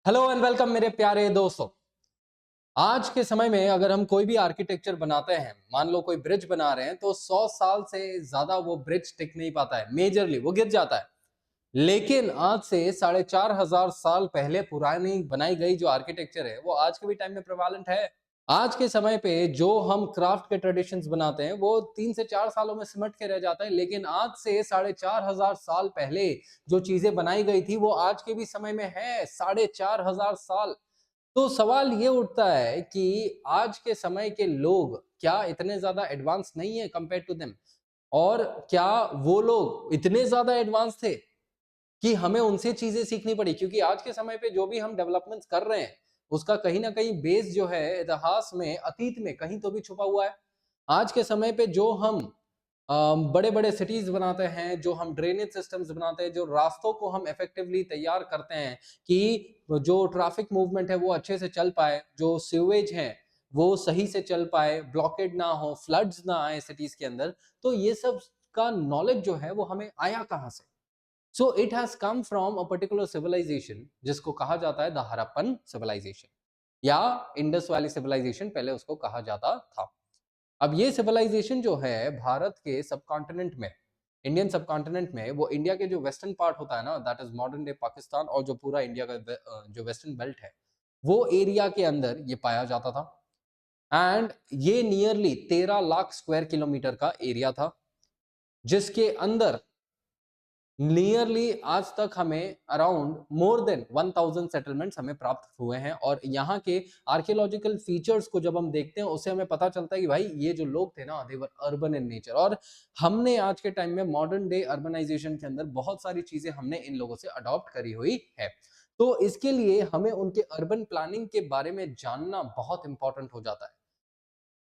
Hello and welcome मेरे प्यारे दोस्तों। आज के समय में अगर हम कोई भी आर्किटेक्चर बनाते हैं, मान लो कोई ब्रिज बना रहे हैं, तो 100 साल से ज्यादा वो ब्रिज टिक नहीं पाता है, मेजरली वो गिर जाता है। लेकिन आज से 4,500 साल पहले पुरानी बनाई गई जो आर्किटेक्चर है वो आज के भी टाइम में प्रेवालेंट है। आज के समय पे जो हम क्राफ्ट के ट्रेडिशंस बनाते हैं वो 3 से 4 सालों में सिमट के रह जाता है, लेकिन आज से 4,500 साल पहले जो चीजें बनाई गई थी वो आज के भी समय में है, 4,500 साल। तो सवाल ये उठता है कि आज के समय के लोग क्या इतने ज्यादा एडवांस नहीं है कंपेयर टू देम, और क्या वो लोग इतने ज्यादा एडवांस थे कि हमें उनसे चीजें सीखनी पड़ी, क्योंकि आज के समय पे जो भी हम डेवलपमेंट्स कर रहे हैं उसका कहीं ना कहीं बेस जो है इतिहास में, अतीत में कहीं तो भी छुपा हुआ है। आज के समय पे जो हम बड़े बड़े सिटीज बनाते हैं, जो हम ड्रेनेज सिस्टम्स बनाते हैं, जो रास्तों को हम इफेक्टिवली तैयार करते हैं कि जो ट्रैफिक मूवमेंट है वो अच्छे से चल पाए, जो सीवेज है वो सही से चल पाए, ब्लॉकेड ना हो, फ्लड्स ना आए सिटीज के अंदर, तो ये सब का नॉलेज जो है वो हमें आया कहाँ से? So it has come from a particular civilisation जिसको कहा जाता है द हरप्पन सिविलाइजेशन, या इंडस वैली सिविलाइजेशन पहले उसको कहा जाता था। अब ये सिविलाइजेशन जो है भारत के सब कॉन्टिनेंट में, इंडियन सब कॉन्टिनेंट में, वो इंडिया के जो वेस्टर्न पार्ट होता है ना, that is modern day Pakistan, और जो पूरा इंडिया का जो वेस्टर्न बेल्ट है वो एरिया के अंदर ये पाया जाता था। एंड ये नियरली 13 लाख स्क्वायर किलोमीटर का एरिया था, जिसके अंदर नियरली आज तक हमें अराउंड मोर देन 1000 सेटलमेंट्स हमें प्राप्त हुए हैं। और यहाँ के आर्कियोलॉजिकल फीचर्स को जब हम देखते हैं उससे हमें पता चलता है कि भाई ये जो लोग थे ना, दे वर अर्बन इन नेचर। और हमने आज के टाइम में मॉडर्न डे अर्बनाइजेशन के अंदर बहुत सारी चीजें हमने इन लोगों से अडॉप्ट करी हुई है। तो इसके लिए हमें उनके अर्बन प्लानिंग के बारे में जानना बहुत इंपॉर्टेंट हो जाता है।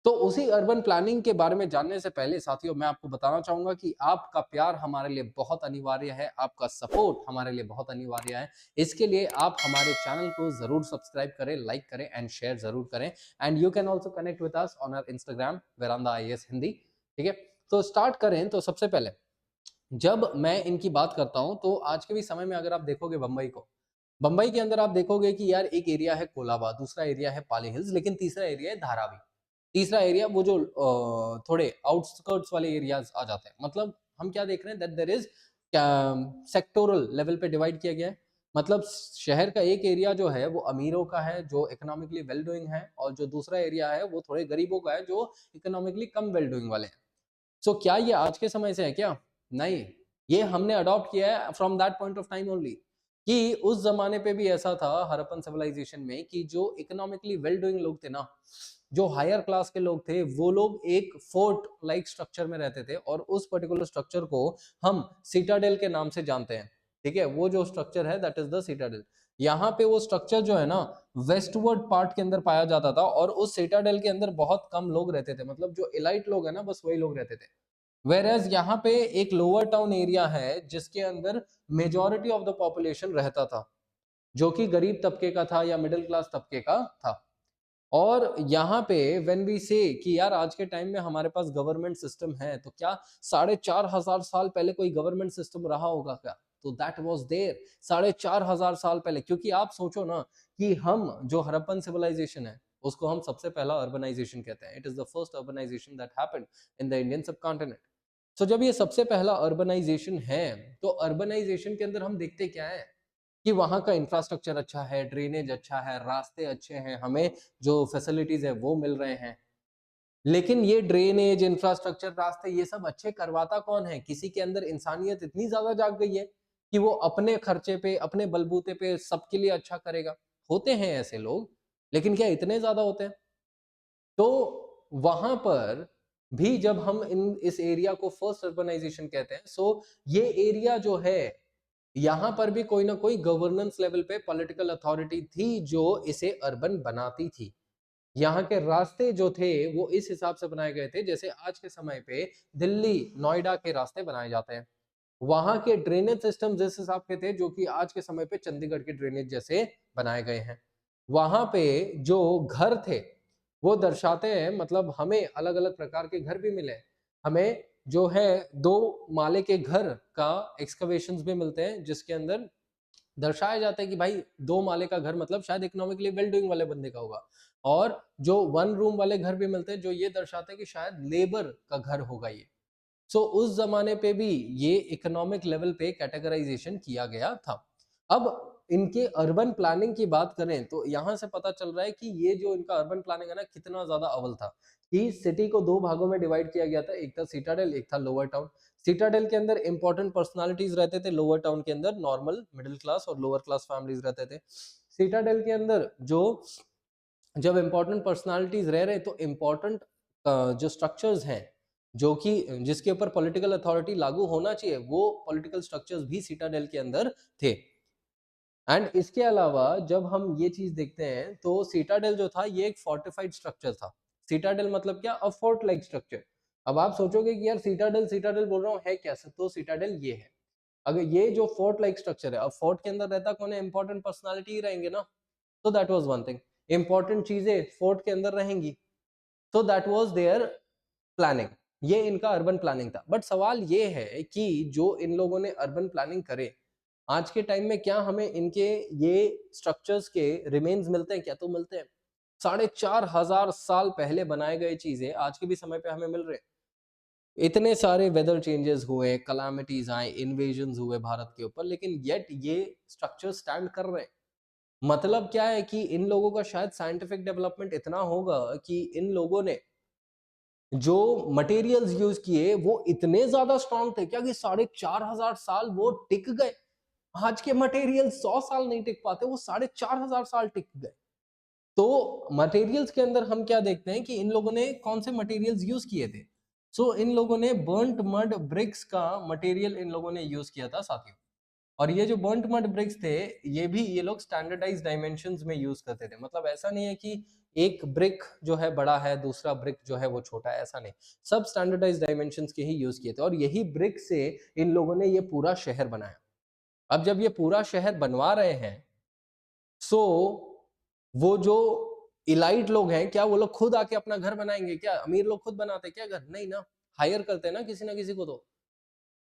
तो उसी अर्बन प्लानिंग के बारे में जानने से पहले साथियों, मैं आपको बताना चाहूंगा कि आपका प्यार हमारे लिए बहुत अनिवार्य है, आपका सपोर्ट हमारे लिए बहुत अनिवार्य है। इसके लिए आप हमारे चैनल को जरूर सब्सक्राइब करें, लाइक करें एंड शेयर जरूर करें। And you can also connect with us on our Instagram Veranda IAS Hindi. ठीक है, तो स्टार्ट करें। तो सबसे पहले जब मैं इनकी बात करता हूं तो आज के भी समय में अगर आप देखोगे बंबई को, बंबई के अंदर आप देखोगे कि यार एक एरिया है कोलाबा, दूसरा एरिया है पाली हिल्स, लेकिन तीसरा एरिया है धारावी। तीसरा एरिया वो जो थोड़े आउटस्कर्ट्स वाले एरियाज आ जाते हैं। मतलब हम क्या देख रहे हैं, that there is sectoral level पे डिवाइड किया गया है। मतलब शहर का एक एरिया जो है वो अमीरों का है, जो इकोनॉमिकली वेल डूइंग है, और जो दूसरा एरिया है वो थोड़े गरीबों का है, जो इकोनॉमिकली कम वेल डूइंग वाले हैं। सो क्या ये आज के समय से है क्या? नहीं, ये हमने अडॉप्ट किया है from that point of time only, कि उस जमाने पे भी ऐसा था हरप्पन सिविलाइजेशन में कि जो इकोनॉमिकली वेल डूइंग लोग थे ना, जो हायर क्लास के लोग थे, वो लोग एक फोर्ट लाइक स्ट्रक्चर में रहते थे, और उस पर्टिकुलर स्ट्रक्चर को हम सिटाडेल के नाम से जानते हैं। ठीक है, वो जो स्ट्रक्चर है दैट इज द सिटाडेल। यहाँ पे वो स्ट्रक्चर जो है ना, वेस्टवर्ड पार्ट के अंदर पाया जाता था, और उस सिटाडेल के अंदर बहुत कम लोग रहते थे। मतलब जो इलाइट लोग है ना, बस वही लोग रहते थे। वेरएज यहाँ पे एक लोअर टाउन एरिया है जिसके अंदर मेजॉरिटी ऑफ द पॉपुलेशन रहता था, जो कि गरीब तबके का था या मिडिल क्लास तबके का था। और यहाँ पे व्हेन वी से कि यार आज के टाइम में हमारे पास गवर्नमेंट सिस्टम है, तो क्या 4,500 साल पहले कोई गवर्नमेंट सिस्टम रहा होगा क्या? तो दैट वाज देयर 4,500 साल पहले। क्योंकि आप सोचो ना कि हम जो हरप्पन सिविलाइजेशन है उसको हम सबसे पहला अर्बनाइजेशन कहते हैं। It is the first urbanisation that happened in the Indian subcontinent. तो जब ये सबसे पहला अर्बनाइजेशन है, तो अर्बनाइजेशन के अंदर हम देखते क्या है कि वहां का इंफ्रास्ट्रक्चर अच्छा है, ड्रेनेज अच्छा है, रास्ते अच्छे हैं, हमें जो फैसिलिटीज है वो मिल रहे हैं। लेकिन ये ड्रेनेज, इंफ्रास्ट्रक्चर, रास्ते, ये सब अच्छे करवाता कौन है? किसी के अंदर इंसानियत इतनी ज्यादा जाग गई है कि वो अपने खर्चे पे, अपने बलबूते पे सबके लिए अच्छा करेगा। होते हैं ऐसे लोग, लेकिन क्या इतने ज्यादा होते हैं? तो वहां पर भी जब हम इन इस एरिया को फर्स्ट अर्बनाइजेशन कहते हैं, सो ये एरिया जो है, यहां पर भी कोई ना कोई गवर्नेंस लेवल पे पॉलिटिकल अथॉरिटी थी जो इसे अर्बन बनाती थी। यहाँ के रास्ते जो थे वो इस हिसाब से बनाए गए थे जैसे आज के समय पे दिल्ली नोएडा के रास्ते बनाए जाते हैं। वहां के ड्रेनेज सिस्टम जिस हिसाब के थे, जो कि आज के समय पे चंडीगढ़ के ड्रेनेज जैसे बनाए गए हैं। वहां पे जो घर थे वो दर्शाते हैं, मतलब हमें अलग अलग प्रकार के घर भी मिले। हमें जो है 2 माले के घर का एक्सकवेशंस भी मिलते हैं, जिसके अंदर दर्शाया जाता है कि भाई 2 माले का घर मतलब शायद इकोनॉमिकली वेल डूइंग वाले बंदे का होगा, और जो 1 रूम वाले घर भी मिलते हैं जो ये दर्शाते हैं कि शायद लेबर का घर होगा ये। सो उस जमाने पे भी ये इकोनॉमिक लेवल पे कैटेगराइजेशन किया गया था। अब इनके अर्बन प्लानिंग की बात करें तो यहां से पता चल रहा है कि ये जो इनका अर्बन प्लानिंग है ना कितना ज्यादा अव्वल था, कि सिटी को 2 भागों में डिवाइड किया गया था, एक था सिटाडेल, एक था लोअर टाउन। सिटाडेल के अंदर इंपॉर्टेंट पर्सनालिटीज रहते थे, लोअर टाउन के अंदर नॉर्मल मिडिल क्लास और लोअर क्लास फैमिलीज रहते थे। सिटाडेल के अंदर जो जब इंपॉर्टेंट पर्सनालिटीज रह रहे तो इंपॉर्टेंट जो स्ट्रक्चर्स हैं जो कि जिसके ऊपर पॉलिटिकल अथॉरिटी लागू होना चाहिए वो पॉलिटिकल स्ट्रक्चर्स भी सिटाडेल के अंदर थे। एंड इसके अलावा जब हम ये चीज देखते हैं तो सिटाडेल जो था ये एक फोर्टिफाइड स्ट्रक्चर था। सिटाडेल मतलब क्या? अ फोर्ट लाइक स्ट्रक्चर। अब आप सोचोगे कि यार सिटाडेल सिटाडेल बोल रहा हूँ है क्या, तो सिटाडेल ये है। अगर ये जो फोर्ट लाइक स्ट्रक्चर है, अब फोर्ट के अंदर रहता कौन है? इंपॉर्टेंट पर्सनालिटी ही रहेंगे ना। तो that was one thing, important चीजें फोर्ट के अंदर रहेंगी, तो दैट वाज देयर प्लानिंग। ये इनका अर्बन प्लानिंग था। बट सवाल ये है कि जो इन लोगों ने अर्बन प्लानिंग करे आज के टाइम में क्या हमें इनके ये स्ट्रक्चर्स के रिमेन्स मिलते हैं क्या? तो मिलते हैं। 4500 साल पहले बनाए गए चीजें आज के भी समय पे हमें मिल रहे हैं। इतने सारे वेदर चेंजेस हुए, कलामिटीज आए, इन्वेजन हुए भारत के ऊपर, लेकिन येट ये स्ट्रक्चर स्टैंड कर रहे हैं। मतलब क्या है कि इन लोगों का शायद साइंटिफिक डेवलपमेंट इतना होगा कि इन लोगों ने जो मटेरियल्स यूज किए वो इतने ज्यादा स्ट्रॉन्ग थे क्या कि 4500 साल वो टिक गए। आज के मटेरियल 100 साल नहीं टिक पाते, वो 4500 साल टिक गए। तो मटेरियल्स के अंदर हम क्या देखते हैं कि इन लोगों ने कौन से मटेरियल्स यूज किए थे। सो इन लोगों ने बर्न्ट मड ब्रिक्स का मटेरियल इन लोगों ने यूज किया था साथियों। और ये जो बर्न्ट मड ब्रिक्स थे ये भी ये लोग स्टैंडर्डाइज डायमेंशंस में यूज करते थे। मतलब ऐसा नहीं है कि एक ब्रिक जो है बड़ा है दूसरा ब्रिक जो है वो छोटा है, ऐसा नहीं। सब स्टैंडर्डाइज डायमेंशंस के ही यूज किए थे और यही ब्रिक से इन लोगों ने ये पूरा शहर बनाया। अब जब ये पूरा शहर बनवा रहे हैं सो वो जो इलाइट लोग हैं क्या वो लोग खुद आके अपना घर बनाएंगे क्या? अमीर लोग खुद बनाते क्या घर? नहीं ना, हायर करते हैं ना किसी को।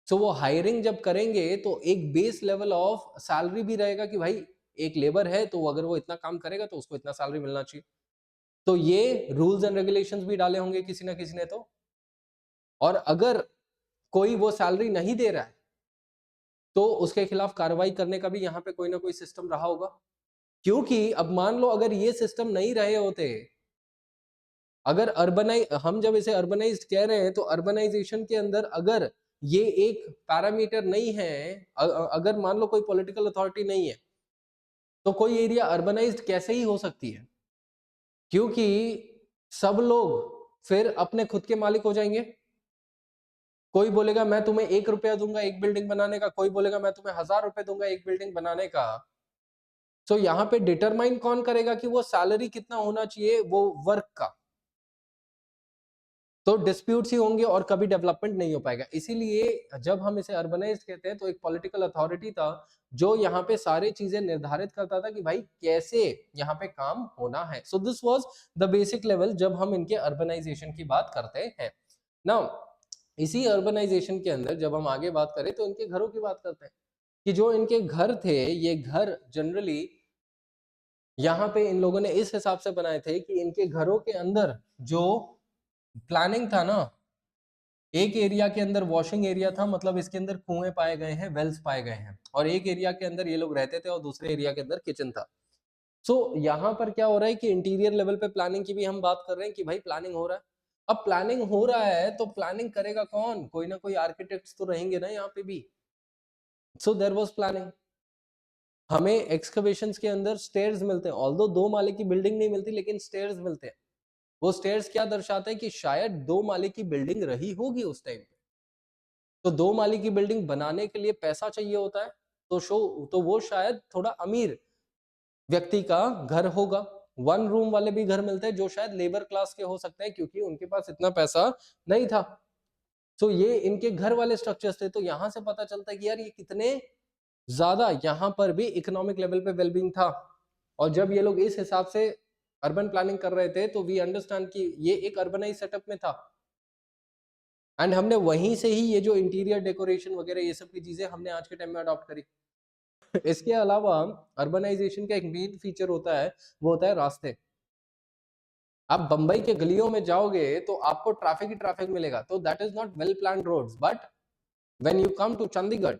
तो वो हायरिंग जब करेंगे तो एक बेस लेवल ऑफ सैलरी भी रहेगा कि भाई एक लेबर है तो अगर वो इतना काम करेगा तो उसको इतना सैलरी मिलना चाहिए। तो ये रूल्स एंड रेगुलेशंस भी डाले होंगे किसी ना किसी ने तो। और अगर कोई वो सैलरी नहीं दे रहा है तो उसके खिलाफ कार्रवाई करने का भी यहाँ पे कोई ना कोई सिस्टम रहा होगा। क्योंकि अब मान लो अगर ये सिस्टम नहीं रहे होते, अगर हम जब इसे अर्बनाइज्ड कह रहे हैं तो अर्बनाइजेशन के अंदर अगर ये एक पैरामीटर नहीं है, अगर मान लो कोई पॉलिटिकल अथॉरिटी नहीं है तो कोई एरिया अर्बनाइज्ड कैसे ही हो सकती है? क्योंकि सब लोग फिर अपने खुद के मालिक हो जाएंगे। कोई बोलेगा मैं तुम्हें 1 रुपया दूंगा एक बिल्डिंग बनाने का, कोई बोलेगा मैं तुम्हें 1000 रुपए दूंगा एक बिल्डिंग बनाने का। तो यहाँ पे डिटरमाइन कौन करेगा कि वो सैलरी कितना होना चाहिए वो वर्क का? तो डिस्प्यूट्स ही होंगे और कभी डेवलपमेंट नहीं हो पाएगा। इसीलिए जब हम इसे अर्बनाइज्ड कहते हैं तो एक पॉलिटिकल अथॉरिटी था जो यहाँ पे सारी चीजें निर्धारित करता था कि भाई कैसे यहाँ पे काम होना है। So this was the basic level जब हम इनके अर्बनाइजेशन की बात करते हैं। नाउ इसी अर्बनाइजेशन के अंदर जब हम आगे बात करें तो इनके घरों की बात करते हैं कि जो इनके घर थे ये घर जनरली यहाँ पे इन लोगों ने इस हिसाब से बनाए थे कि इनके घरों के अंदर जो प्लानिंग था ना, एक एरिया के अंदर वॉशिंग एरिया था, मतलब इसके अंदर कुएं पाए गए हैं, वेल्स पाए गए हैं, और एक एरिया के अंदर ये लोग रहते थे और दूसरे एरिया के अंदर किचन था। सो यहाँ पर क्या हो रहा है कि इंटीरियर लेवल पे प्लानिंग की भी हम बात कर रहे हैं कि भाई प्लानिंग हो रहा है। अब प्लानिंग हो रहा है तो प्लानिंग करेगा कौन? कोई ना कोई आर्किटेक्ट्स तो रहेंगे ना यहाँ पे भी। So there was planning. हमें एक्सकवेशंस के अंदर स्टेयर्स मिलते हैं, ऑल्दो 2 माले की बिल्डिंग नहीं मिलती लेकिन स्टेयर्स मिलते हैं। वो स्टेयर्स क्या दर्शाते हैं कि शायद 2 माले की बिल्डिंग रही होगी उस टाइम पे। तो 2 माले की बिल्डिंग बनाने के लिए पैसा चाहिए होता है, तो वो शायद थोड़ा अमीर व्यक्ति का घर होगा। 1 रूम वाले भी घर मिलते हैं जो शायद लेबर क्लास के हो सकते हैं क्योंकि उनके पास इतना पैसा नहीं था। तो ये इनके घर वाले स्ट्रक्चर्स थे। तो यहां से पता चलता है कि यार ये कितने ज्यादा यहाँ पर भी इकोनॉमिक लेवल पे वेलबींग था। और जब ये लोग इस हिसाब से अर्बन प्लानिंग कर रहे थे तो वी अंडरस्टैंड कि ये एक अर्बनाइज सेटअप में था। एंड हमने वहीं से ही ये जो इंटीरियर डेकोरेशन वगैरह ये सब की चीजें हमने आज के टाइम में अडॉप्ट करी। इसके अलावा अर्बनाइजेशन का एक मेन फीचर होता है, वो होता है रास्ते। आप बंबई के गलियों में जाओगे तो आपको ट्रैफिक ही ट्रैफिक मिलेगा, तो that is not well planned roads. But when you come to Chandigarh,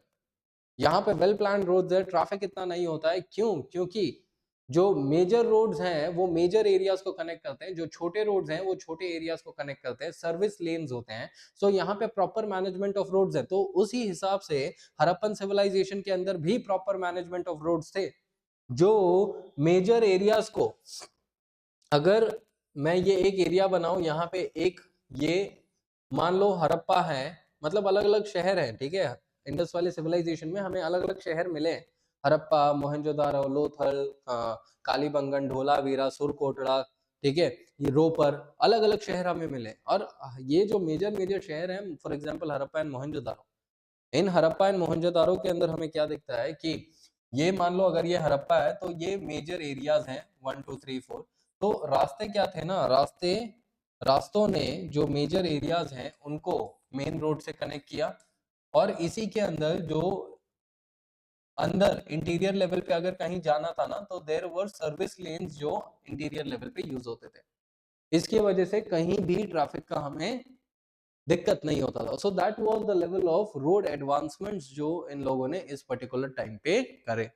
यहाँ पे वेल प्लान्ड रोड्स है, ट्रैफिक इतना नहीं होता है। क्यों? क्योंकि जो मेजर रोड्स हैं वो मेजर एरियाज को कनेक्ट करते हैं, जो छोटे रोड्स हैं वो छोटे एरियाज को कनेक्ट करते हैं, सर्विस लेन्स होते हैं। सो यहाँ पे प्रॉपर मैनेजमेंट ऑफ रोड्स है। तो उसी हिसाब से हड़प्पन सिविलाइजेशन के अंदर भी प्रॉपर मैनेजमेंट ऑफ रोड्स थे। जो मेजर एरियाज को, अगर मैं ये एक एरिया बनाऊं, यहाँ पे एक, ये मान लो हड़प्पा है, मतलब अलग अलग शहर है, ठीक है। इंडस वाले सिविलाइजेशन में हमें अलग अलग शहर मिले, हड़प्पा, मोहनजोदारो, लोथल, कालीबंगन, ढोलावीरा, सुरकोटड़ा, ठीक है, ये रोपर, अलग अलग शहर हमें मिले। और ये जो मेजर मेजर शहर हैं, for example Harappa and Mohenjodaro, in Harappa and Mohenjodaro के अंदर हमें क्या दिखता है कि ये मान लो अगर ये हड़प्पा है तो ये मेजर एरियाज हैं 1 2 3 4। तो रास्ते क्या थे ना, रास्तों ने जो मेजर एरियाज हैं उनको मेन रोड से कनेक्ट किया, और इसी के अंदर जो अंदर इंटीरियर लेवल पे अगर कहीं जाना था ना, तो देयर वर सर्विस लेन्स जो इंटीरियर लेवल पे यूज होते थे। इसकी वजह से कहीं भी ट्रैफिक का हमें दिक्कत नहीं होता था। So that was the level of road advancements जो इन लोगों ने इस पर्टिकुलर टाइम पे करे।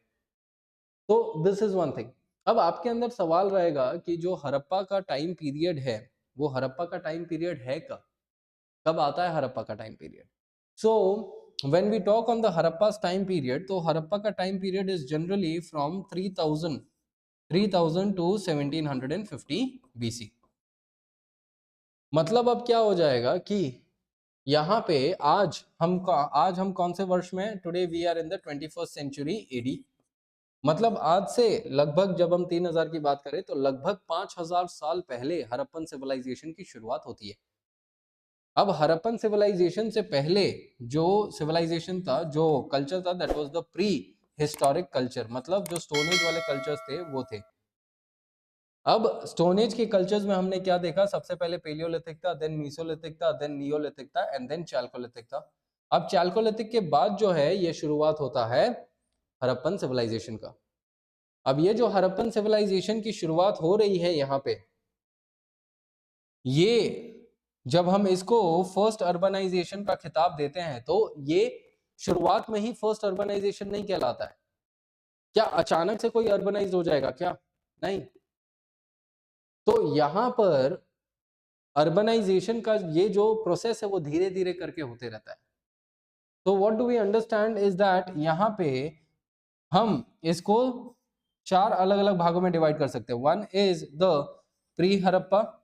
तो दिस इज वन थिंग। अब आपके अंदर सवाल रहेगा कि जो हड़प्पा का टाइम पीरियड है, वो हड़प्पा का टाइम पीरियड है कब, कब आता है हड़प्पा का time period? So when we talk on the Harappa's time period, तो हड़प्पा का time period is generally from 3000 to 1750 BC। मतलब अब क्या हो जाएगा कि यहाँ पे आज हम कौन से वर्ष में, today we are in the 21st century AD. मतलब आज से लगभग, जब हम 3000 की बात करें तो लगभग 5000 साल पहले हड़प्पन सिविलाइजेशन की शुरुआत होती है। अब हड़प्पन सिविलाइजेशन से पहले जो सिविलाइजेशन था, जो कल्चर था, that was the pre historic culture, मतलब जो स्टोन एज वाले कल्चर्स थे वो थे। अब स्टोन एज के कल्चर्स में हमने क्या देखा, सबसे पहले पेलियोलिथिक था, देन मीसोलिथिक था, देन नियोलिथिक था, एंड देन चैल्कोलिथिक था। अब चैल्कोलिथिक के बाद जो है ये शुरुआत होता है हड़प्पन सिविलाइजेशन का। अब ये जो हड़प्पन सिविलाइजेशन की शुरुआत हो रही है यहाँ पे, ये जब हम इसको फर्स्ट अर्बनाइजेशन का खिताब देते हैं तो ये शुरुआत में ही फर्स्ट अर्बनाइजेशन नहीं कहलाता है। क्या अचानक से कोई अर्बनाइज हो जाएगा क्या? नहीं। तो यहां पर अर्बनाइजेशन का ये जो प्रोसेस है वो धीरे धीरे करके होते रहता है। तो what do we understand is that यहाँ पे हम इसको 4 अलग अलग भागों में डिवाइड कर सकते हैं। One is the pre Harappa,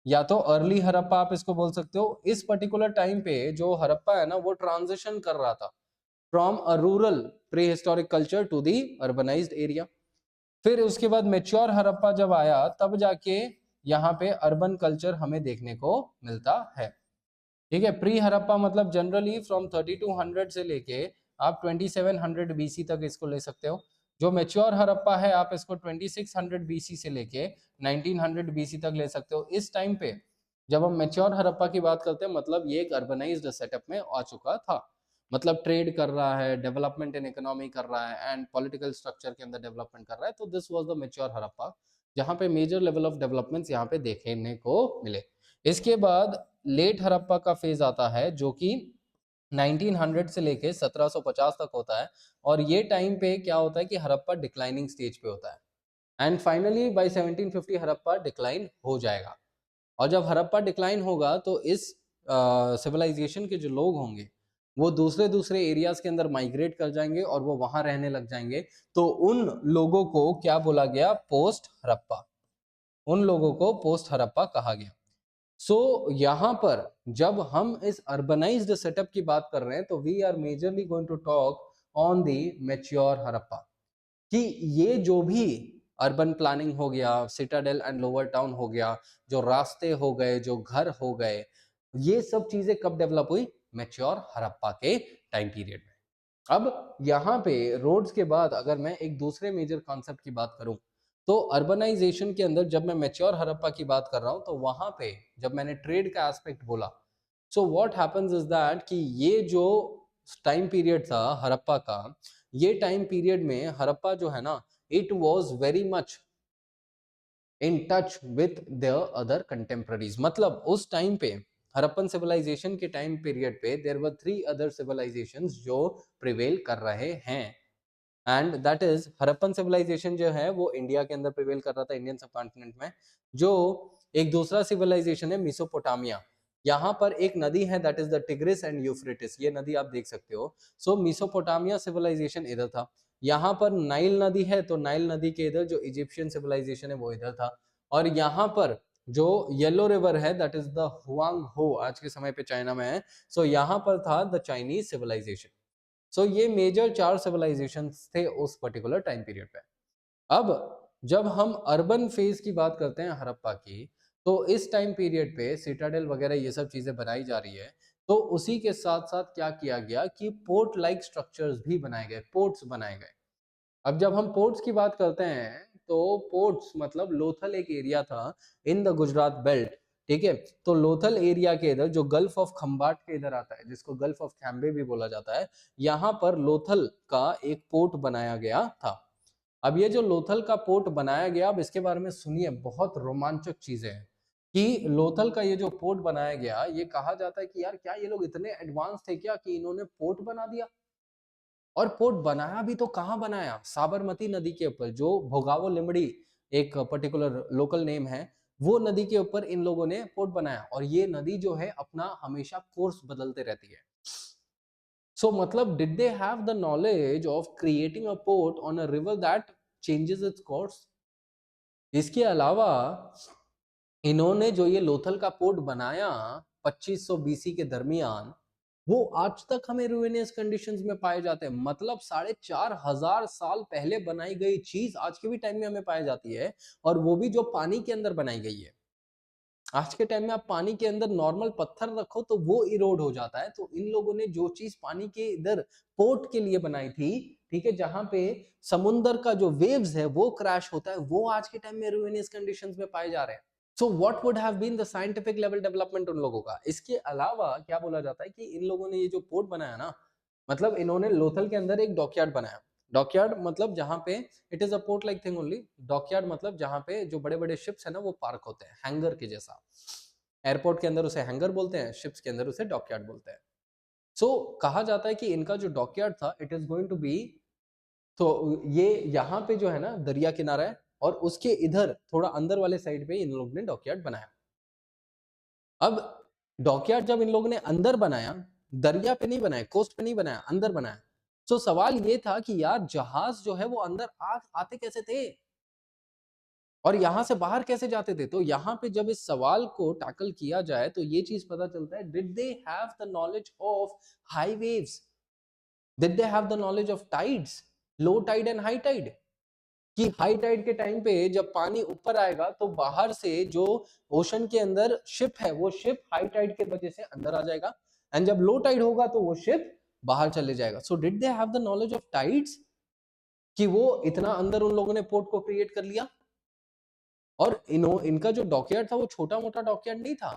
या तो अर्ली हड़प्पा आप इसको बोल सकते हो। इस पर्टिकुलर टाइम पे जो हड़प्पा है ना, वो ट्रांजिशन कर रहा था from a rural prehistoric culture to the urbanised area. फिर उसके बाद मेच्योर हड़प्पा जब आया, तब जाके यहाँ पे अर्बन कल्चर हमें देखने को मिलता है। ठीक है, प्री हड़प्पा मतलब जनरली फ्रॉम 3200 से लेके आप 2700 बीसी तक इसको ले सकते हो। जो मेच्योर हड़प्पा है आप इसको 2600 बीसी से लेके 1900 बीसी तक ले सकते हो। इस टाइम पे जब हम मेच्योर हड़प्पा की बात करते हैं, मतलब ये एक अर्बनाइज्ड सेटअप में आ चुका था, मतलब ट्रेड कर रहा है, डेवलपमेंट इन इकोनॉमी कर रहा है, एंड पॉलिटिकल स्ट्रक्चर के अंदर डेवलपमेंट कर रहा है। तो this was the mature Harappa, जहां पे मेजर लेवल ऑफ डेवलपमेंट्स यहाँ पे देखने को मिले। इसके बाद लेट हड़प्पा का फेज आता है, जो कि 1900 से लेके 1750 तक होता है। और ये टाइम पे क्या होता है कि हड़प्पा डिक्लाइनिंग स्टेज पे होता है, and finally by 1750 Harappa decline हो जाएगा। और जब हड़प्पा डिक्लाइन होगा तो इस सिविलाइजेशन के जो लोग होंगे वो दूसरे दूसरे एरियाज के अंदर माइग्रेट कर जाएंगे और वो वहां रहने लग जाएंगे। तो उन लोगों को क्या बोला गया? पोस्ट हड़प्पा। उन लोगों को पोस्ट हड़प्पा कहा गया। सो यहाँ पर जब हम इस अर्बनाइज्ड सेटअप की बात कर रहे हैं तो we are majorly going to talk on the mature Harappa, कि ये जो भी अर्बन प्लानिंग हो गया, सिटाडेल एंड लोअर टाउन हो गया, जो रास्ते हो गए, जो घर हो गए, ये सब चीजें कब डेवलप हुई? मैच्योर हड़प्पा के टाइम पीरियड में। अब यहाँ पे रोड्स के बाद अगर मैं एक दूसरे मेजर कॉन्सेप्ट की बात करूं, तो अर्बनाइजेशन के अंदर जब मैं मैच्योर हड़प्पा की बात कर रहा हूं, तो वहां पे जब मैंने ट्रेड का एस्पेक्ट बोला, so what happens is that कि ये जो टाइम पीरियड था हड़प्पा का, ये टाइम पीरियड में हड़प्पा जो है ना, it was very much in touch with the other contemporaries. मतलब उस टाइम पे हड़प्पन सिविलाइजेशन के टाइम पीरियड पे देयर वर 3 अदर सिविलाइजेशंस जो प्रिवेल कर रहे हैं, and that is Harappan civilisation जो है वो इंडिया के अंदर प्रिवेल कर रहा था, इंडियन सब कॉन्टिनेंट में। जो एक दूसरा सिविलाइजेशन है मेसोपोटामिया, यहाँ पर एक नदी है that is the tigris and Euphrates, ये नदी आप देख सकते हो। सो मेसोपोटामिया सिविलाइजेशन इधर था, यहाँ पर नाइल नदी है, तो नाइल नदी के इधर जो इजिप्शियन सिविलाइजेशन है वो इधर था, और यहाँ पर जो येलो रिवर है दैट इज द हुआंग हो, आज के समय पे चाइना में है। सो यहाँ पर था द चाइनीज सिविलाइजेशन। सो ये मेजर 4 सिविलाइजेशन थे उस पर्टिकुलर टाइम पीरियड पे। अब जब हम अर्बन फेज की बात करते हैं हड़प्पा की, तो इस टाइम पीरियड पे सिटाडेल वगैरह ये सब चीजें बनाई जा रही है। तो उसी के साथ साथ क्या किया गया कि पोर्ट लाइक स्ट्रक्चर्स भी बनाए गए, पोर्ट्स बनाए गए। अब जब हम पोर्ट्स की बात करते हैं तो पोर्ट्स मतलब लोथल एक एरिया था इन द गुजरात बेल्ट, ठीक है। तो लोथल एरिया के इधर जो गल्फ ऑफ खंबाट के इधर आता है, जिसको गल्फ ऑफ खैम्बे भी बोला जाता है, यहाँ पर लोथल का एक पोर्ट बनाया गया था। अब ये जो लोथल का पोर्ट बनाया गया, अब इसके बारे में सुनिए, बहुत रोमांचक चीजें हैं कि लोथल का ये जो पोर्ट बनाया गया, ये कहा जाता है कि यार क्या ये लोग इतने एडवांस थे क्या कि इन्होंने पोर्ट बना दिया। और पोर्ट बनाया भी तो कहाँ बनाया, साबरमती नदी के ऊपर, जो भोगावो लिमड़ी एक पर्टिकुलर लोकल नेम है, वो नदी के ऊपर इन लोगों ने पोर्ट बनाया। और ये नदी जो है अपना हमेशा कोर्स बदलते रहती है। सो मतलब did they have the knowledge of creating a port on a river that changes its course. इसके अलावा इन्होंने जो ये लोथल का पोर्ट बनाया 2500 बीसी के दरमियान, वो आज तक हमें रुइनियस कंडीशंस में पाए जाते हैं। मतलब 4500 साल पहले बनाई गई चीज आज के भी टाइम में हमें पाई जाती है, और वो भी जो पानी के अंदर बनाई गई है। आज के टाइम में आप पानी के अंदर नॉर्मल पत्थर रखो तो वो इरोड हो जाता है। तो इन लोगों ने जो चीज पानी के इधर पोर्ट के लिए बनाई थी, ठीक है, जहां पे समुंदर का जो वेव्स है वो क्रैश होता है, वो आज के टाइम में रुइनियस कंडीशंस में पाए जा रहे हैं। So what would have been the scientific level development उन लोगों का। इसके अलावा क्या बोला जाता है कि इन लोगों ने ये जो पोर्ट बनाया ना, मतलब इन्होंने लोथल के अंदर एक डॉकयार्ड बनाया। डॉकयार्ड मतलब जहां पे it is a port like thing only. Dockyard मतलब जहां पे जो बड़े बड़े शिप्स है ना वो पार्क होते हैं, हैंगर के जैसा। एयरपोर्ट के अंदर उसे हैंगर बोलते हैं, शिप्स के अंदर उसे डॉकयार्ड बोलते हैं। सो कहा जाता है कि इनका जो डॉकयार्ड था it is going to be, तो ये यहाँ पे जो है ना दरिया किनारा है, और उसके इधर थोड़ा अंदर वाले साइड पे इन लोगों ने डॉकयार्ड बनाया। अब डॉकयार्ड जब इन लोगों ने अंदर बनाया, दरिया पे नहीं बनाया, कोस्ट पे नहीं बनाया, अंदर बनाया। तो सवाल ये था कि यार जहाज जो है वो अंदर आते कैसे थे और यहां से बाहर कैसे जाते थे। तो यहाँ पे जब इस सवाल को टैकल किया जाए तो ये चीज पता चलता है, did they have the knowledge of high waves, did they have the knowledge of tides, low tide and high tide. कि हाई टाइड के टाइम पे जब पानी ऊपर आएगा तो बाहर से जो ओशन के अंदर शिप है वो शिप हाई टाइड के वजह से अंदर आ जाएगा, एंड जब लो टाइड होगा तो वो शिप बाहर चले जाएगा। So did they have the knowledge of tides, कि वो इतना अंदर उन लोगों ने पोर्ट को क्रिएट कर लिया। और इनका जो डॉकयार्ड था वो छोटा मोटा डॉकयार्ड नहीं था।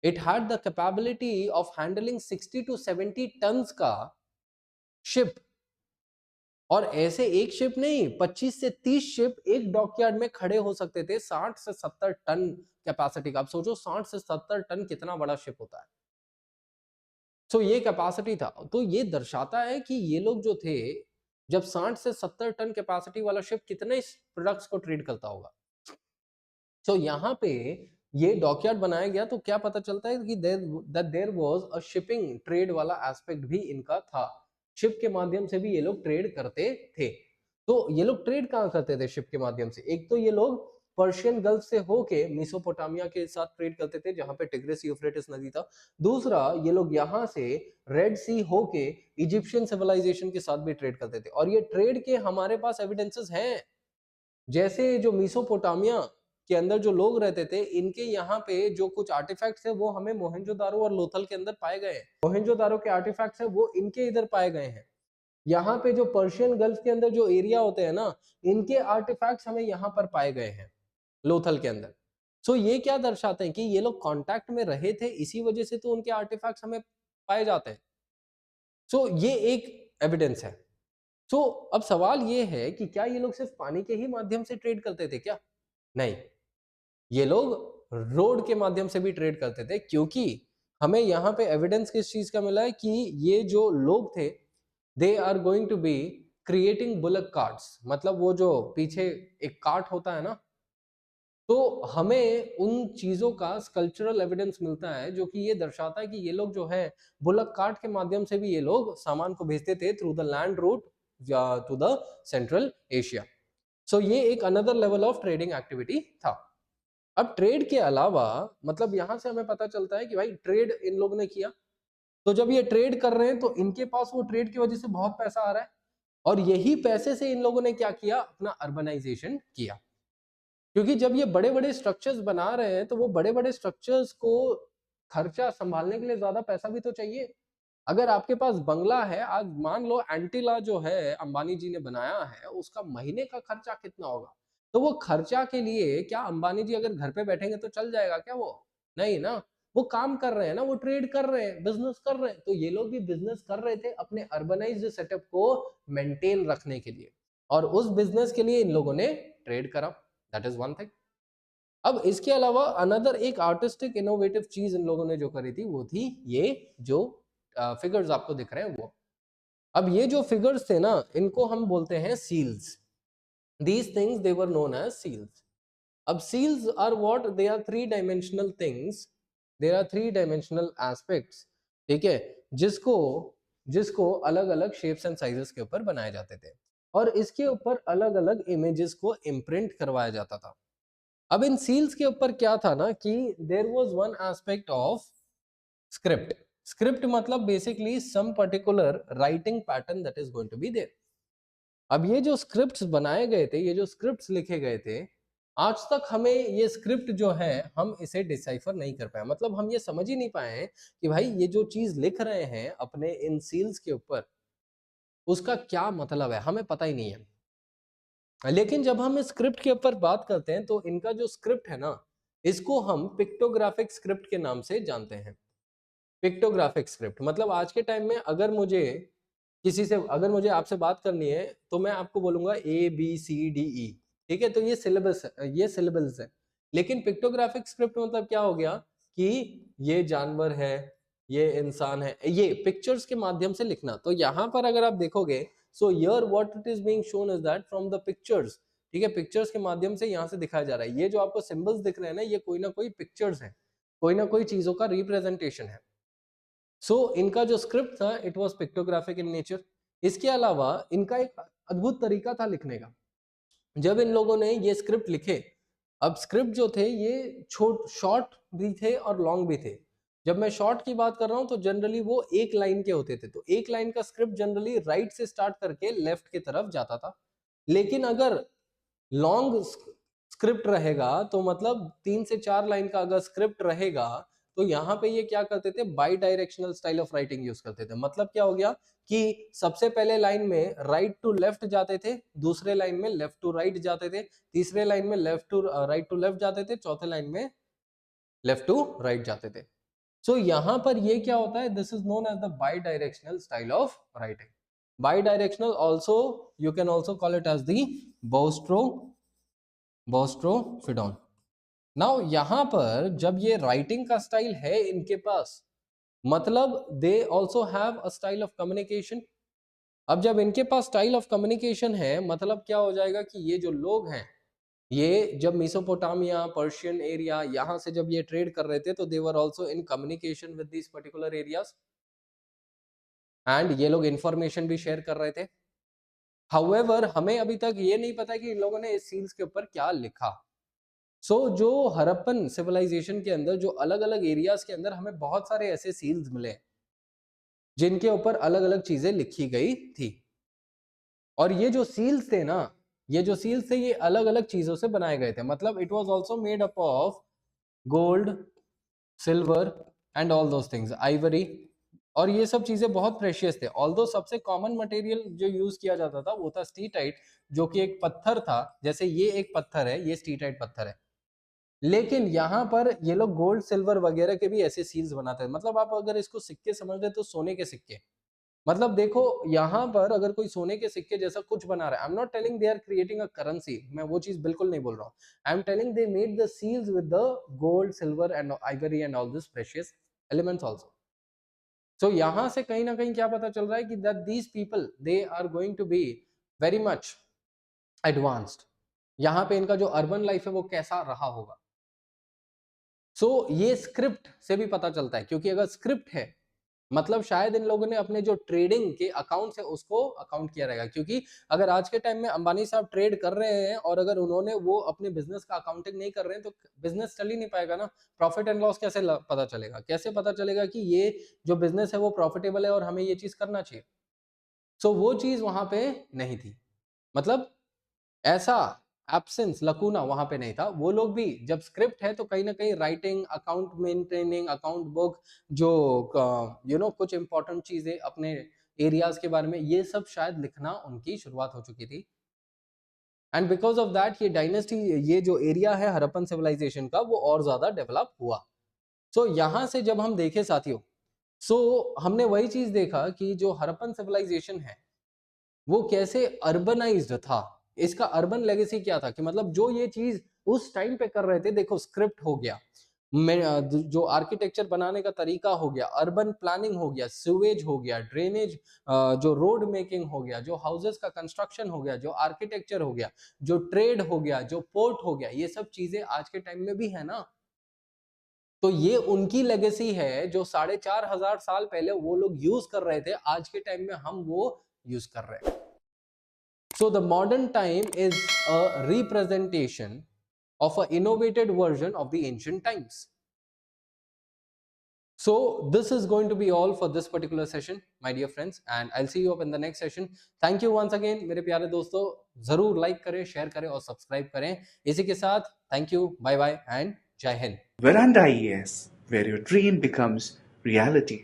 It had the capability of handling 60 to 70 tons का शिप। और ऐसे एक शिप नहीं, 25 से 30 शिप एक डॉकयार्ड में खड़े हो सकते थे, 60 से 70 टन कैपेसिटी का। आप सोचो 60 से 70 टन कितना बड़ा शिप होता है। तो ये कैपेसिटी था। तो ये दर्शाता है कि ये लोग जो थे, जब 60 से 70 टन कैपेसिटी वाला शिप कितने प्रोडक्ट्स को ट्रेड करता होगा। तो यहाँ पे ये डॉकयार्ड बनाया गया तो क्या पता चलता है कि there was a shipping trade वाला एस्पेक्ट भी इनका था। शिप के माध्यम से भी ये लोग ट्रेड करते थे। तो ये लोग ट्रेड कहाँ करते थे शिप के माध्यम से? एक तो ये लोग पर्शियन गल्फ से होके मेसोपोटामिया के साथ ट्रेड करते थे जहां पे टिग्रिस यूफ्रेटिस नदी था। दूसरा, ये लोग यहाँ से रेड सी होके इजिप्शियन सिविलाइजेशन के साथ भी ट्रेड करते थे। और ये ट्रेड के हमारे पास एविडेंसेस हैं। जैसे जो मेसोपोटामिया के अंदर जो लोग रहते थे, इनके यहाँ पे जो कुछ आर्टिफैक्ट्स है वो हमें मोहनजोदारो और लोथल के अंदर पाए गए हैं। मोहनजोदारो के आर्टिफैक्ट्स है वो इनके इधर पाए गए हैं। यहाँ पे जो पर्शियन गल्फ के अंदर जो एरिया होते हैं ना, इनके आर्टिफैक्ट्स हमें यहाँ पर पाए गए हैं लोथल के अंदर। सो ये क्या दर्शाते हैं कि ये लोग कांटेक्ट में रहे थे, इसी वजह से तो उनके आर्टिफैक्ट्स हमें पाए जाते हैं। सो ये एक एविडेंस है। तो अब सवाल ये है कि क्या ये लोग सिर्फ पानी के ही माध्यम से ट्रेड करते थे क्या? नहीं, ये लोग रोड के माध्यम से भी ट्रेड करते थे, क्योंकि हमें यहाँ पे एविडेंस किस चीज का मिला है कि ये जो लोग थे, they are going to be creating bullock carts, मतलब वो जो पीछे एक कार्ट होता है ना, तो हमें उन चीजों का स्कल्पचरल एविडेंस मिलता है जो कि ये दर्शाता है कि ये लोग जो है बुलक कार्ट के माध्यम से भी ये लोग सामान को भेजते थे through the land route to the Central Asia. So ये एक another level of trading activity था। अब ट्रेड के अलावा मतलब यहां से हमें पता चलता है कि भाई ट्रेड इन लोगों ने किया, तो जब ये ट्रेड कर रहे हैं तो इनके पास वो ट्रेड की वजह से बहुत पैसा आ रहा है, और यही पैसे से इन लोगों ने क्या किया, अपना अर्बनाइजेशन किया। क्योंकि जब ये बड़े बड़े स्ट्रक्चर्स बना रहे हैं तो वो बड़े बड़े स्ट्रक्चर्स को खर्चा संभालने के लिए ज्यादा पैसा भी तो चाहिए। अगर आपके पास बंगला है, आज मान लो एंटीला जो है अंबानी जी ने बनाया है, उसका महीने का खर्चा कितना होगा, तो वो खर्चा के लिए क्या अंबानी जी अगर घर पे बैठेंगे तो चल जाएगा क्या? वो नहीं ना, वो काम कर रहे हैं ना, वो ट्रेड कर रहे हैं, बिजनेस कर रहे हैं। तो ये लोग भी बिजनेस कर रहे थे अपने अर्बनाइज्ड सेटअप को मेंटेन रखने के लिए, और उस बिजनेस के लिए इन लोगों ने ट्रेड करा। That is one thing. अब इसके अलावा अनदर एक आर्टिस्टिक इनोवेटिव चीज इन लोगों ने जो करी थी वो थी ये जो फिगर्स आपको दिख रहे हैं वो। अब ये जो फिगर्स थे ना, इनको हम बोलते हैं seals. These things they were known as seals. अब seals are what, they are three dimensional things, there are three dimensional aspects, ठीक है, जिसको जिसको अलग अलग शेप्स एंड साइजेस के ऊपर बनाए जाते थे, और इसके ऊपर अलग अलग इमेजेस को इम्प्रिंट करवाया जाता था। अब इन सील्स के ऊपर क्या था ना कि there was one aspect of script. Script मतलब basically some particular writing pattern that is going to be there. अब ये जो स्क्रिप्ट्स बनाए गए थे, ये जो स्क्रिप्ट्स लिखे गए थे, आज तक हमें ये स्क्रिप्ट जो है हम इसे डिसाइफर नहीं कर पाए, मतलब हम ये समझ ही नहीं पाए हैं कि भाई ये जो चीज लिख रहे हैं अपने इन सील्स के ऊपर, उसका क्या मतलब है, हमें पता ही नहीं है। लेकिन जब हम स्क्रिप्ट के ऊपर बात करते हैं तो इनका जो स्क्रिप्ट है ना, इसको हम पिक्टोग्राफिक स्क्रिप्ट के नाम से जानते हैं। पिक्टोग्राफिक स्क्रिप्ट मतलब आज के टाइम में अगर मुझे आपसे बात करनी है तो मैं आपको बोलूंगा ABCDE, ठीक है, तो ये सिलेबस है, ये सिलेबल्स है। लेकिन पिक्टोग्राफिक स्क्रिप्ट मतलब क्या हो गया कि ये जानवर है, ये इंसान है, ये पिक्चर्स के माध्यम से लिखना। तो यहां पर अगर आप देखोगे, so here what it is being shown is that from the pictures, ठीक है, पिक्चर्स के माध्यम से यहां से दिखाया जा रहा है। ये जो आपको सिंबल्स दिख रहे हैं ना, ये कोई ना कोई पिक्चर्स है, कोई ना कोई चीजों का रिप्रेजेंटेशन है। सो इनका जो स्क्रिप्ट था it was pictographic in nature. इसके अलावा इनका एक अद्भुत तरीका था लिखने का। जब इन लोगों ने ये स्क्रिप्ट लिखे, अब स्क्रिप्ट जो थे ये शॉर्ट भी थे और लॉन्ग भी थे। जब मैं शॉर्ट की बात कर रहा हूं तो जनरली वो एक लाइन के होते थे, तो एक लाइन का स्क्रिप्ट जनरली राइट से स्टार्ट करके लेफ्ट की तरफ जाता था। लेकिन अगर लॉन्ग स्क्रिप्ट रहेगा तो मतलब 3 से 4 लाइन का अगर स्क्रिप्ट रहेगा, तो यहाँ पे ये क्या करते थे, by directional style of writing use करते थे। मतलब क्या हो गया कि सबसे पहले लाइन में राइट टू लेफ्ट जाते थे, दूसरे लाइन में लेफ्ट टू राइट जाते थे, तीसरे लाइन में left to right to left जाते थे, चौथे लाइन में लेफ्ट टू राइट जाते थे। सो यहाँ पर ये क्या होता है, this is known as the bidirectional style of writing. Bidirectional also, you can also call it as the boustrophedon. Now यहां पर जब ये राइटिंग का स्टाइल है इनके पास, मतलब they also have a style of communication. अब जब इनके पास स्टाइल ऑफ कम्युनिकेशन है, मतलब क्या हो जाएगा कि ये जो लोग हैं, ये जब मेसोपोटामिया पर्शियन एरिया यहां से जब ये ट्रेड कर रहे थे, तो they were also in communication with this particular areas, and ये लोग इंफॉर्मेशन भी शेयर कर रहे थे। हाउएवर हमें अभी तक ये नहीं पता कि इन लोगों ने इस सील्स के ऊपर क्या लिखा। जो हरप्पन सिविलाइजेशन के अंदर जो अलग अलग एरियाज के अंदर हमें बहुत सारे ऐसे सील्स मिले जिनके ऊपर अलग अलग चीजें लिखी गई थी। और ये जो सील्स थे ना, ये जो सील्स थे ये अलग अलग चीजों से बनाए गए थे। मतलब it was also made up of gold, silver and all those things, Ivory, और ये सब चीजें बहुत प्रेशियस थे। ऑल्दो सबसे कॉमन मटेरियल जो यूज किया जाता था वो था स्टीटाइट, जो कि एक पत्थर था। जैसे ये एक पत्थर है, ये स्टीटाइट पत्थर है, लेकिन यहाँ पर ये लोग गोल्ड सिल्वर वगैरह के भी ऐसे सील्स बनाते हैं। मतलब आप अगर इसको सिक्के समझ रहे तो सोने के सिक्के, मतलब देखो यहाँ पर अगर कोई सोने के सिक्के जैसा कुछ बना रहा है, I am not telling they are creating a currency, मैं वो चीज बिल्कुल नहीं बोल रहा हूँ। I am telling they made the seals with the gold, silver and ivory and all this precious elements also. So यहाँ से कहीं ना कहीं क्या पता चल रहा है कि that these people they are going to be very much advanced. यहाँ पे इनका जो अर्बन लाइफ है वो कैसा रहा होगा। ये स्क्रिप्ट से भी पता चलता है, क्योंकि अगर स्क्रिप्ट है मतलब शायद इन लोगों ने अपने जो ट्रेडिंग के अकाउंट है उसको अकाउंट किया रहेगा। क्योंकि अगर आज के टाइम में अंबानी साहब ट्रेड कर रहे हैं और अगर उन्होंने वो अपने बिजनेस का अकाउंटिंग नहीं कर रहे हैं तो बिजनेस चल ही नहीं पाएगा ना। प्रॉफिट एंड लॉस कैसे पता चलेगा, कैसे पता चलेगा कि ये जो बिजनेस है वो प्रॉफिटेबल है और हमें ये चीज करना चाहिए। वो चीज वहां पे नहीं थी। मतलब ऐसा एब्सेंस लकूना वहां पे नहीं था। वो लोग भी जब स्क्रिप्ट है तो कहीं ना कहीं writing, account maintaining, account book, जो कुछ इंपॉर्टेंट चीजें अपने एरियाज के बारे में ये सब शायद लिखना उनकी शुरुआत हो चुकी थी। एंड बिकॉज ऑफ दैट ये डायनेस्टी, ये जो एरिया है हड़प्पन सिविलाइजेशन का, वो और ज्यादा डेवलप हुआ। यहां से जब हम देखे साथियों, हमने वही चीज देखा कि जो हड़प्पन सिविलाइजेशन है वो कैसे अर्बनाइज्ड था। इसका अर्बन लेगेसी क्या था कि मतलब जो ये चीज उस टाइम पे कर रहे थे, देखो स्क्रिप्ट हो गया, जो आर्किटेक्चर बनाने का तरीका हो गया, अर्बन प्लानिंग हो गया, सीवेज हो गया, ड्रेनेज, जो रोड मेकिंग हो गया, जो हाउसेस का कंस्ट्रक्शन हो गया, जो आर्किटेक्चर हो गया, जो ट्रेड हो गया, जो पोर्ट हो गया, ये सब चीजें आज के टाइम में भी है ना। ये उनकी लेगेसी है जो 4,500 साल पहले वो लोग यूज कर रहे थे, आज के टाइम में हम वो यूज कर रहे हैं। The modern time is a representation of an innovated version of the ancient times. This is going to be all for this particular session, my dear friends, and I'll see you up in the next session. Thank you once again, मेरे प्यारे दोस्तों। जरूर like करें, share करें और subscribe करें। इसी के साथ thank you, bye bye and Jai Hind. Veranda IAS, where your dream becomes reality.